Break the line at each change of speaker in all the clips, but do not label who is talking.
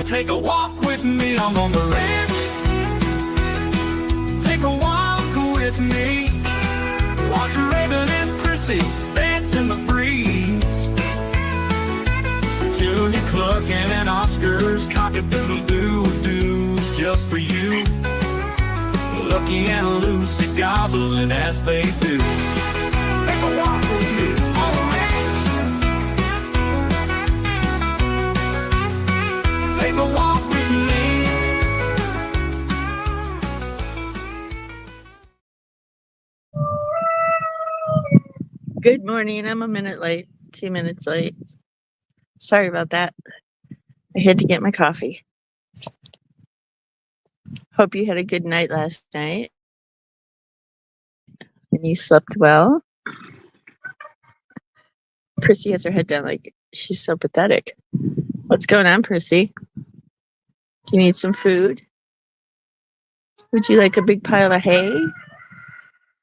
take a walk with me. I'm on the ranch. Take a walk with me. Watch Raven and Prissy dance in the breeze. Junior clucking and Oscar's cock-a-doodle-doo-doos just for you. Lucky and Lucy gobbling as they do. Take a walk with me on the ranch. Take a walk with me.
Good morning. I'm a minute late, 2 minutes late. Sorry about that. I had to get my coffee. Hope you had a good night last night and you slept well. Prissy has her head down like she's so pathetic. What's going on, Prissy? Do you need some food? Would you like a big pile of hay?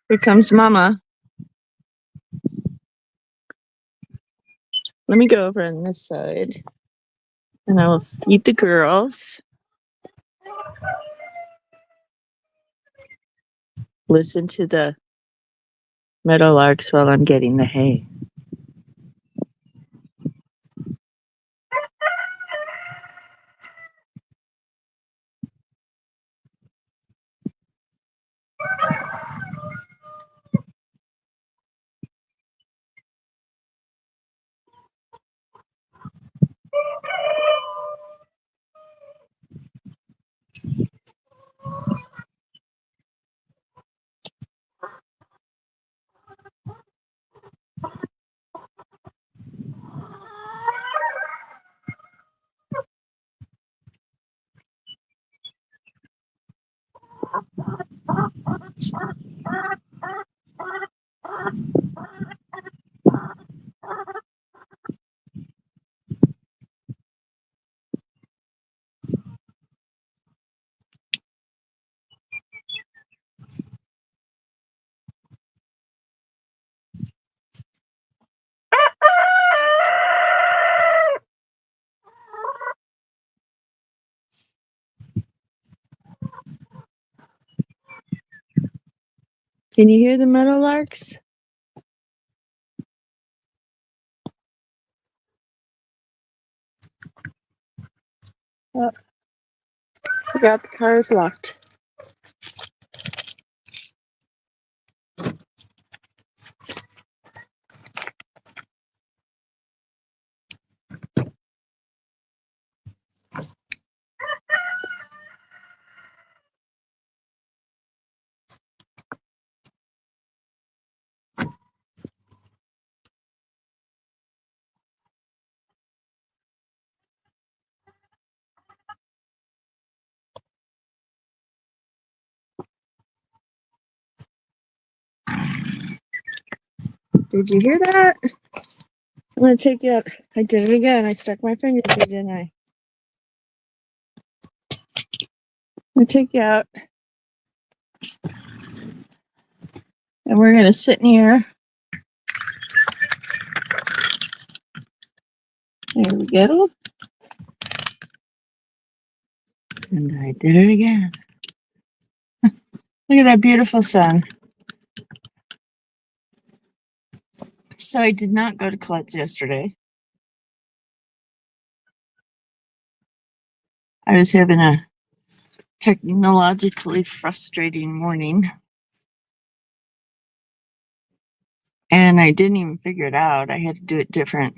Here comes Mama. Let me go over on this side and I will feed the girls. Listen to the meadowlarks while I'm getting the hay. Can you hear the meadowlarks? Oh, forgot the car is locked. Did you hear that? I'm going to take you out. I did it again. I stuck my finger in it, didn't I? I'm going to take you out. And we're going to sit in here. There we go. And I did it again. Look at that beautiful sun. So I did not go to Klutz yesterday. I was having a technologically frustrating morning. And I didn't even figure it out. I had to do it different.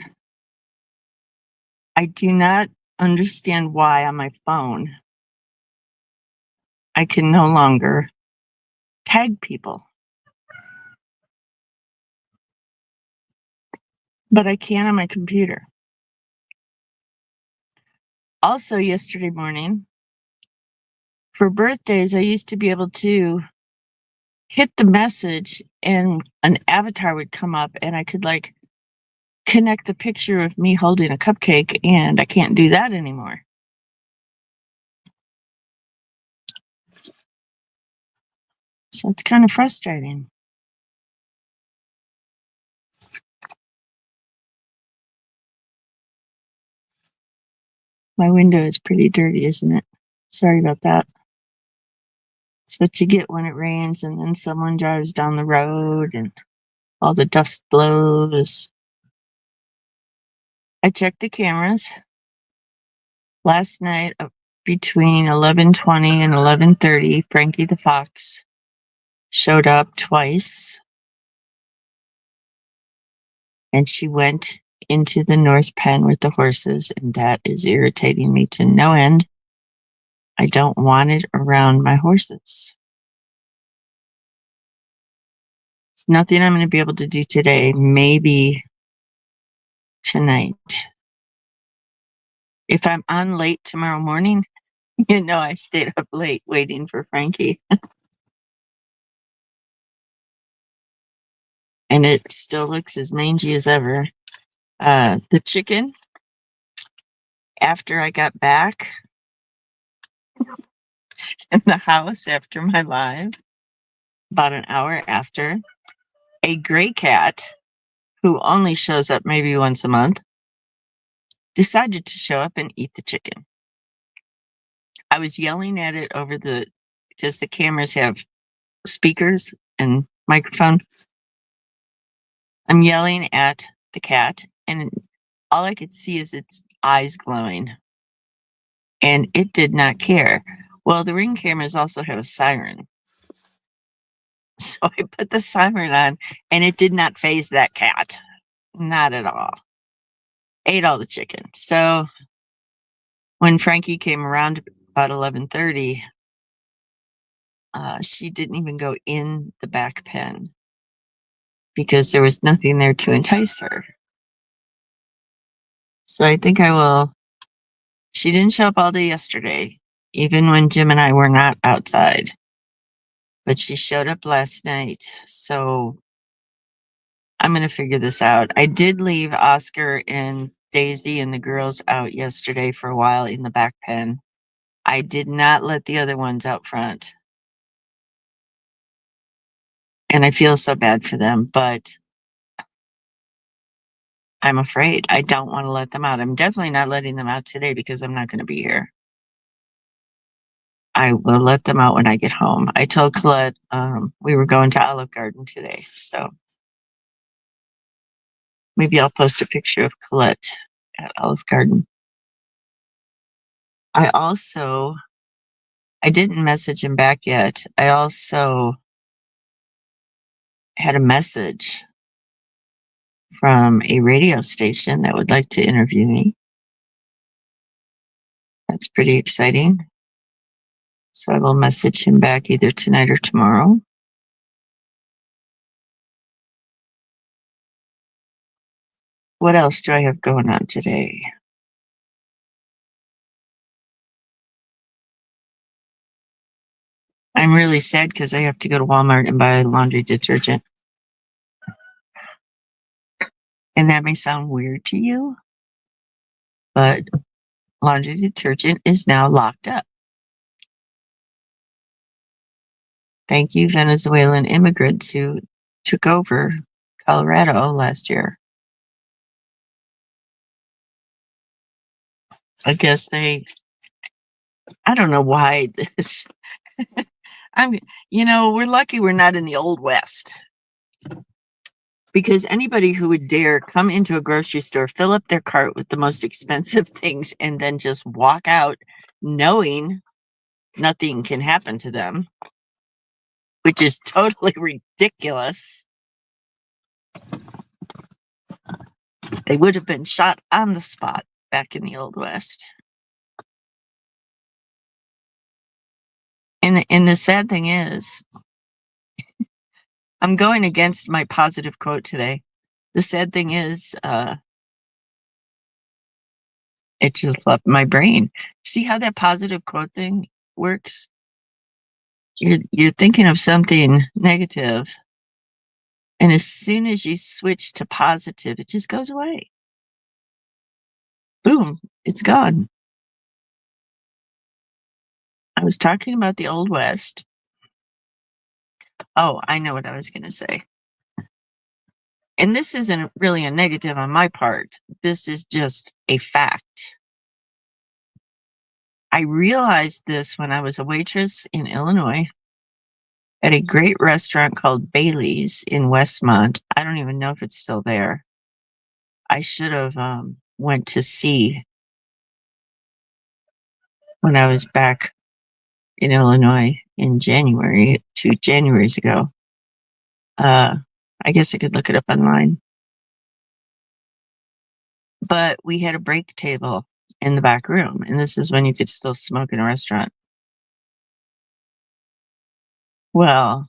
I do not understand why on my phone I can no longer tag people. But I can on my computer. Also, yesterday morning, for birthdays, I used to be able to hit the message and an avatar would come up and I could like connect the picture of me holding a cupcake, and I can't do that anymore. So it's kind of frustrating. My window is pretty dirty, isn't it? Sorry about that. It's what you get when it rains and then someone drives down the road and all the dust blows. I checked the cameras. Last night, between 11:20 and 11:30, Frankie the Fox showed up twice, and she went into the north pen with the horses, and that is irritating me to no end. I don't want it around my horses. It's nothing I'm going to be able to do today, maybe tonight. If I'm on late tomorrow morning, I stayed up late waiting for Frankie. And it still looks as mangy as ever. The chicken, after I got back in the house after my live, about an hour after, a gray cat who only shows up maybe once a month decided to show up and eat the chicken. I was yelling at it because the cameras have speakers and microphone. I'm yelling at the cat, and all I could see is its eyes glowing. And it did not care. Well, the Ring cameras also have a siren. So I put the siren on, and it did not faze that cat. Not at all. Ate all the chicken. So when Frankie came around about 11:30, she didn't even go in the back pen because there was nothing there to entice her. So I think I will. She didn't show up all day yesterday, even when Jim and I were not outside. But she showed up last night. So I'm going to figure this out. I did leave Oscar and Daisy and the girls out yesterday for a while in the back pen. I did not let the other ones out front. And I feel so bad for them, but I'm afraid. I don't want to let them out. I'm definitely not letting them out today because I'm not going to be here. I will let them out when I get home. I told Colette we were going to Olive Garden today, so maybe I'll post a picture of Colette at Olive Garden. I didn't message him back yet. I also had a message from a radio station that would like to interview me. That's pretty exciting. So I will message him back either tonight or tomorrow. What else do I have going on today? I'm really sad because I have to go to Walmart and buy laundry detergent. And that may sound weird to you, but laundry detergent is now locked up. Thank you, Venezuelan immigrants who took over Colorado last year. I guess I don't know why this. We're lucky we're not in the Old West. Because anybody who would dare come into a grocery store, fill up their cart with the most expensive things, and then just walk out knowing nothing can happen to them, which is totally ridiculous. They would have been shot on the spot back in the Old West. And the sad thing is, I'm going against my positive quote today. The sad thing is, it just left my brain. See how that positive quote thing works? You're thinking of something negative, and as soon as you switch to positive, it just goes away. Boom, it's gone. I was talking about the Old West. Oh, I know what I was going to say. And this isn't really a negative on my part. This is just a fact. I realized this when I was a waitress in Illinois at a great restaurant called Bailey's in Westmont. I don't even know if it's still there. I should have went to see when I was back in Illinois in January, 2 Januaries ago. I guess I could look it up online. But we had a break table in the back room, and this is when you could still smoke in a restaurant. Well,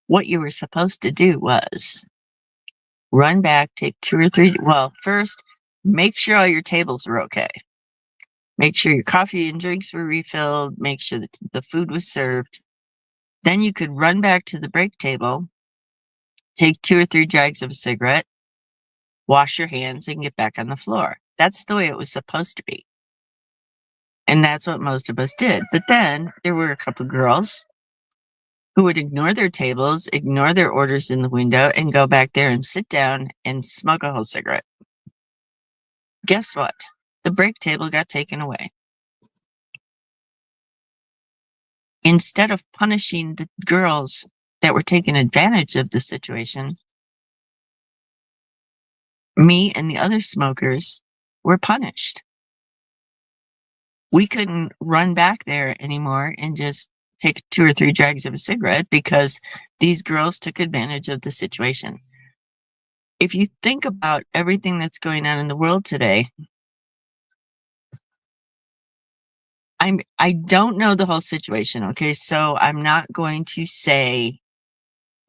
what you were supposed to do was run back, take 2 or 3. Well, first, make sure all your tables were okay. Make sure your coffee and drinks were refilled. Make sure that the food was served. Then you could run back to the break table, take 2 or 3 drags of a cigarette, wash your hands, and get back on the floor. That's the way it was supposed to be. And that's what most of us did. But then there were a couple girls who would ignore their tables, ignore their orders in the window, and go back there and sit down and smoke a whole cigarette. Guess what? The break table got taken away. Instead of punishing the girls that were taking advantage of the situation, me and the other smokers were punished. We couldn't run back there anymore and just take 2 or 3 drags of a cigarette because these girls took advantage of the situation. If you think about everything that's going on in the world today, I don't know the whole situation, okay? So I'm not going to say,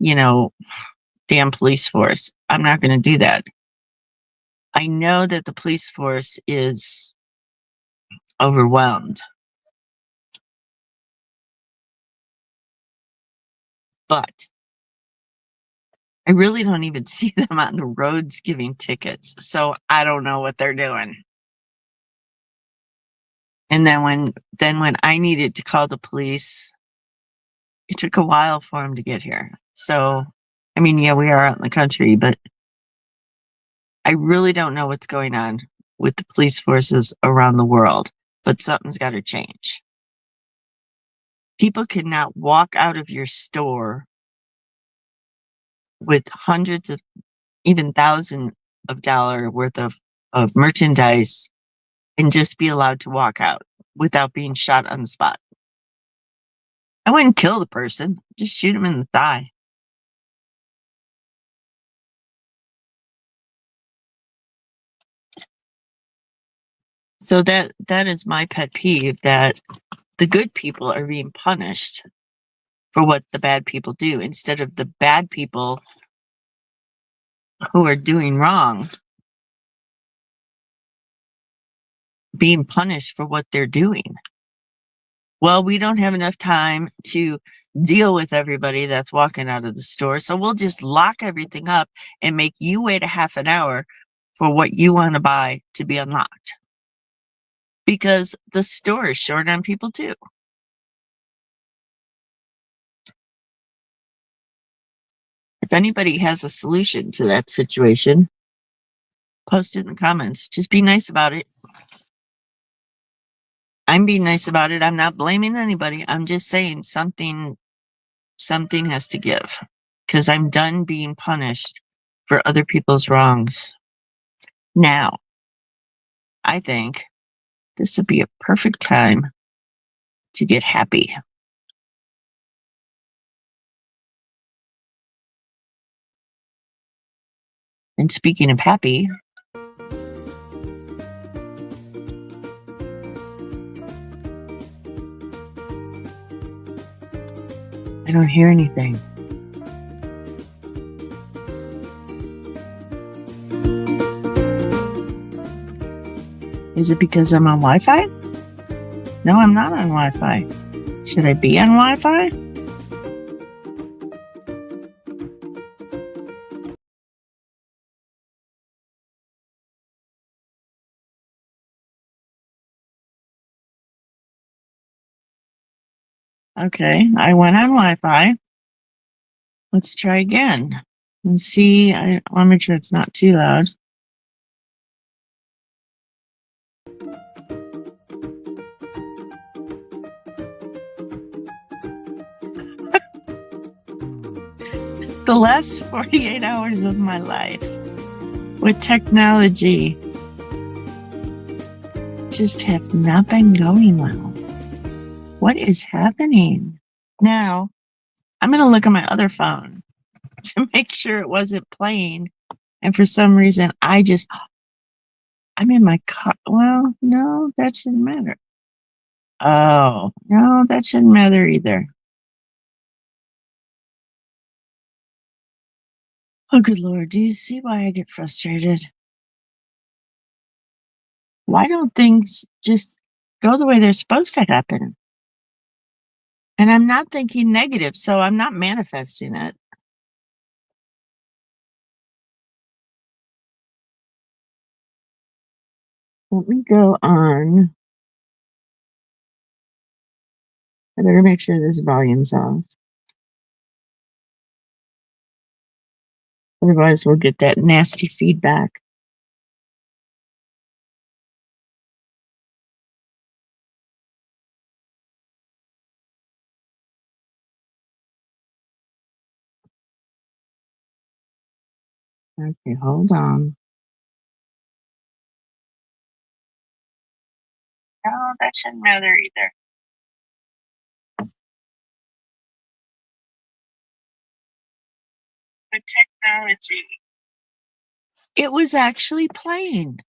damn police force. I'm not going to do that. I know that the police force is overwhelmed. But I really don't even see them on the roads giving tickets. So I don't know what they're doing. And then when I needed to call the police, it took a while for them to get here. So, I mean, yeah, we are out in the country, but I really don't know what's going on with the police forces around the world, but something's got to change. People cannot walk out of your store with hundreds of, even thousands of dollars worth of merchandise and just be allowed to walk out without being shot on the spot. I wouldn't kill the person, just shoot him in the thigh. So that is my pet peeve, that the good people are being punished for what the bad people do, instead of the bad people who are doing wrong being punished for what they're doing. Well, we don't have enough time to deal with everybody that's walking out of the store, so we'll just lock everything up and make you wait a half an hour for what you want to buy to be unlocked. Because the store is short on people too. If anybody has a solution to that situation, post it in the comments. Just be nice about it. I'm being nice about it. I'm not blaming anybody. I'm just saying something has to give, because I'm done being punished for other people's wrongs. Now, I think this would be a perfect time to get happy. And speaking of happy, I don't hear anything. Is it because I'm on Wi-Fi? No, I'm not on Wi-Fi. Should I be on Wi-Fi? Okay, I went on Wi-Fi. Let's try again and see. I want to make sure it's not too loud. the last 48 hours of my life with technology just have not been going well. What is happening? Now, I'm going to look at my other phone to make sure it wasn't playing. And for some reason, I'm in my car. Well, no, that shouldn't matter. Oh, no, that shouldn't matter either. Oh, good Lord. Do you see why I get frustrated? Why don't things just go the way they're supposed to happen? And I'm not thinking negative, so I'm not manifesting it. Let me go on. I better make sure this volume's off. Otherwise, we'll get that nasty feedback. Okay, hold on. No, that shouldn't matter either. The technology. It was actually playing.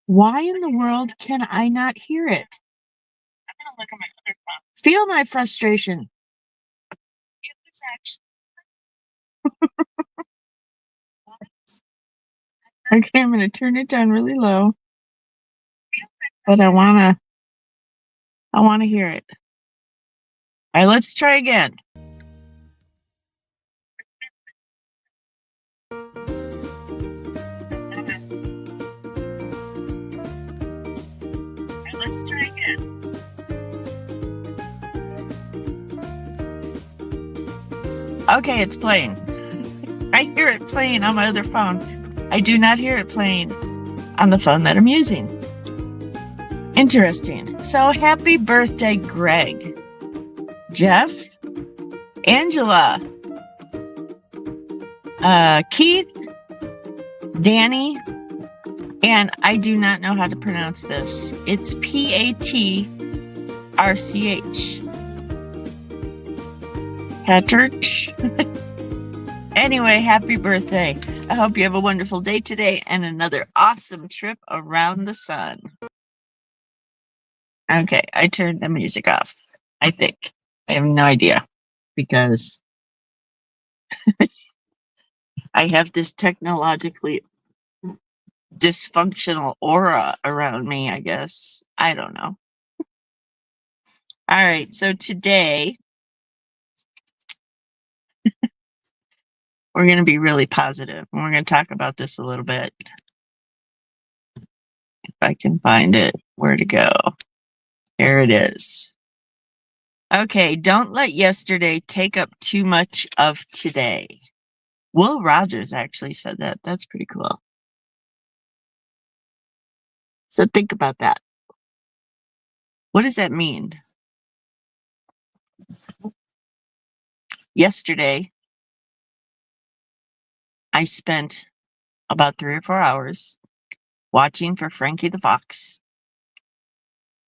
Why in the world can I not hear it? I'm gonna look at my other phone. Feel my frustration. It was actually. Okay, I'm gonna turn it down really low. But I wanna hear it. All right, let's try again. Let's try again. Okay, it's playing. I hear it playing on my other phone. I do not hear it playing on the phone that I'm using. Interesting. So happy birthday, Greg, Jeff, Angela, Keith, Danny, and I do not know how to pronounce this. It's Patrch. Patrch. Anyway, happy birthday. I hope you have a wonderful day today and another awesome trip around the sun. Okay, I turned the music off, I think. I have no idea because I have this technologically dysfunctional aura around me, I guess. I don't know. All right, so today we're going to be really positive and we're going to talk about this a little bit. If I can find it, where to go. Here it is. Okay, don't let yesterday take up too much of today. Will Rogers actually said that. That's pretty cool. So think about that. What does that mean? Yesterday, I spent about 3 or 4 hours watching for Frankie the Fox.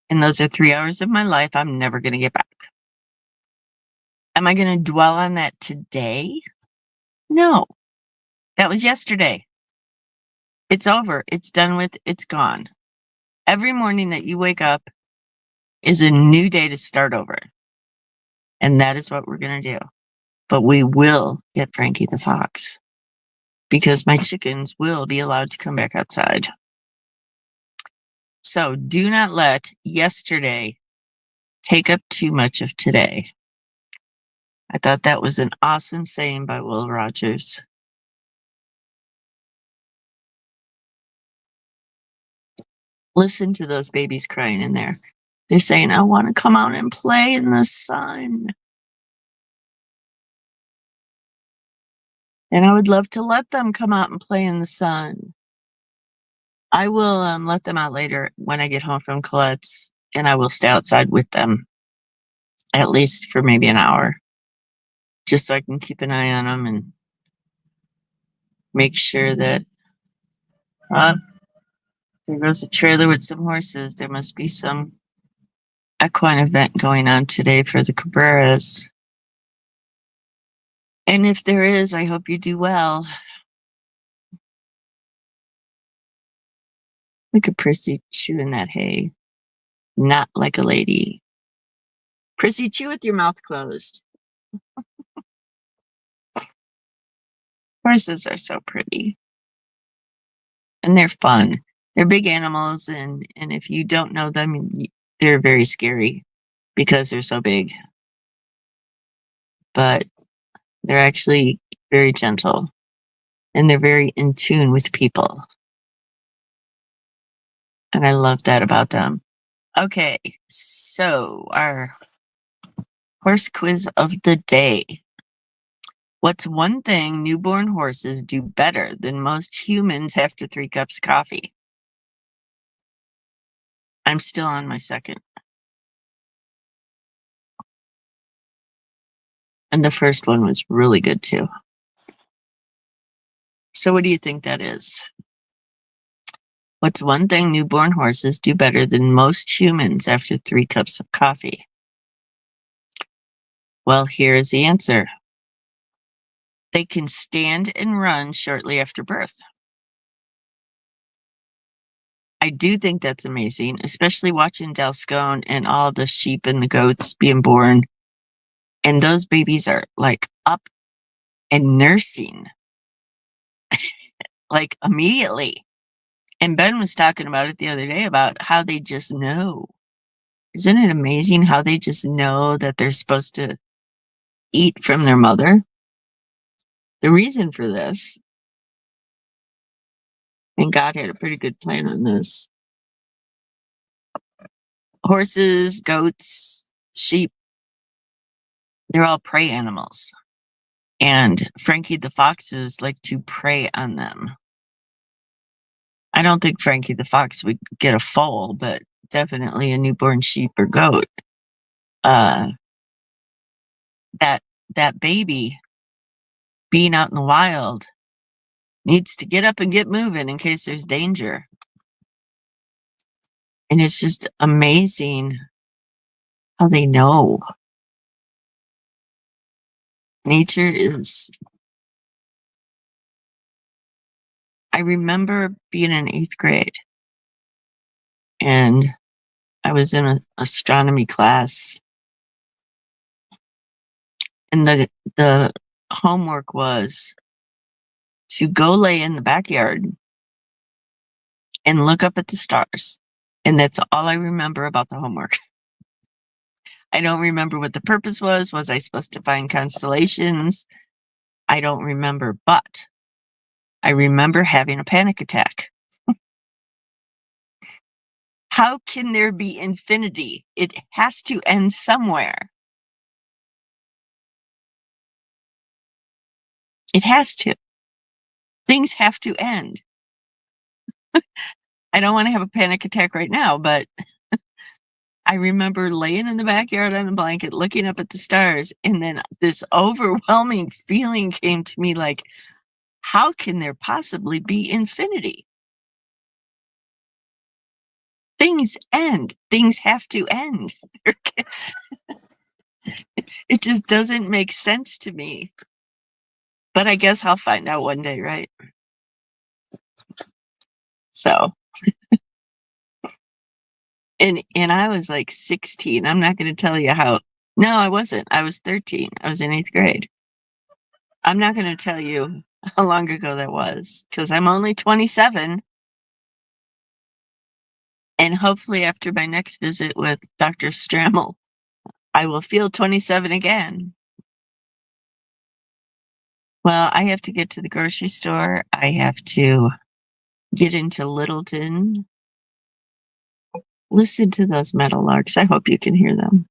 And those are 3 hours of my life I'm never going to get back. Am I going to dwell on that today? No. That was yesterday. It's over. It's done with. It's gone. Every morning that you wake up is a new day to start over. And that is what we're going to do. But we will get Frankie the Fox because my chickens will be allowed to come back outside. So do not let yesterday take up too much of today. I thought that was an awesome saying by Will Rogers. Listen to those babies crying in there. They're saying, I want to come out and play in the sun. And I would love to let them come out and play in the sun. I will let them out later when I get home from Colette's, and I will stay outside with them, at least for maybe an hour, just so I can keep an eye on them and make sure that, there goes a trailer with some horses. There must be some equine event going on today for the Cabreras. And if there is, I hope you do well. Look at Prissy chewing that hay. Not like a lady. Prissy, chew with your mouth closed. Horses are so pretty. And they're fun. They're big animals, and if you don't know them, they're very scary because they're so big. But they're actually very gentle, and they're very in tune with people. And I love that about them. Okay, so our horse quiz of the day. What's one thing newborn horses do better than most humans after 3 cups of coffee? I'm still on my second. And the first one was really good too. So what do you think that is? What's one thing newborn horses do better than most humans after 3 cups of coffee? Well, here's the answer. They can stand and run shortly after birth. I do think that's amazing, especially watching Dalscone and all the sheep and the goats being born. And those babies are like up and nursing like immediately. And Ben was talking about it the other day about how they just know. Isn't it amazing how they just know that they're supposed to eat from their mother? The reason for this, and God had a pretty good plan on this. Horses, goats, sheep, they're all prey animals. And Frankie the Foxes like to prey on them. I don't think Frankie the Fox would get a foal, but definitely a newborn sheep or goat. That baby being out in the wild needs to get up and get moving in case there's danger. And it's just amazing how they know. Nature is. I remember being in 8th grade and I was in an astronomy class, and the homework was to go lay in the backyard and look up at the stars. And that's all I remember about the homework. I don't remember what the purpose was. Was I supposed to find constellations? I don't remember, but I remember having a panic attack. How can there be infinity? It has to end somewhere. It has to. Things have to end. I don't want to have a panic attack right now, but I remember laying in the backyard on a blanket, looking up at the stars, and then this overwhelming feeling came to me like, how can there possibly be infinity? Things end. Things have to end. It just doesn't make sense to me. But I guess I'll find out one day, right? So, and I was like 16. I'm not going to tell you how. No, I wasn't. I was 13. I was in 8th grade. I'm not going to tell you how long ago that was because I'm only 27. And hopefully after my next visit with Dr. Strammel, I will feel 27 again. Well, I have to get to the grocery store. I have to get into Littleton. Listen to those meadowlarks. I hope you can hear them.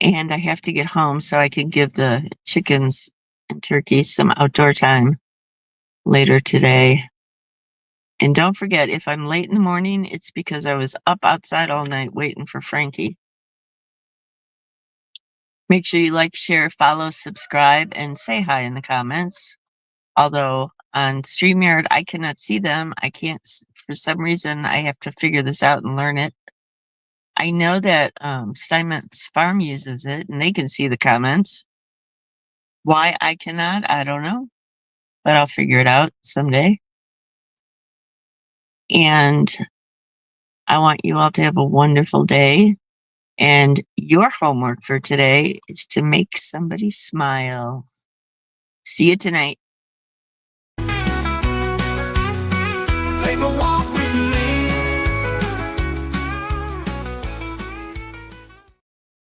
And I have to get home so I can give the chickens and turkeys some outdoor time later today. And don't forget, if I'm late in the morning, it's because I was up outside all night waiting for Frankie. Make sure you like, share, follow, subscribe, and say hi in the comments. Although on StreamYard, I cannot see them. I can't, for some reason, I have to figure this out and learn it. I know that Steinmetz Farm uses it and they can see the comments. Why I cannot, I don't know, but I'll figure it out someday. And I want you all to have a wonderful day. And your homework for today is to make somebody smile. See you tonight.
Take a walk.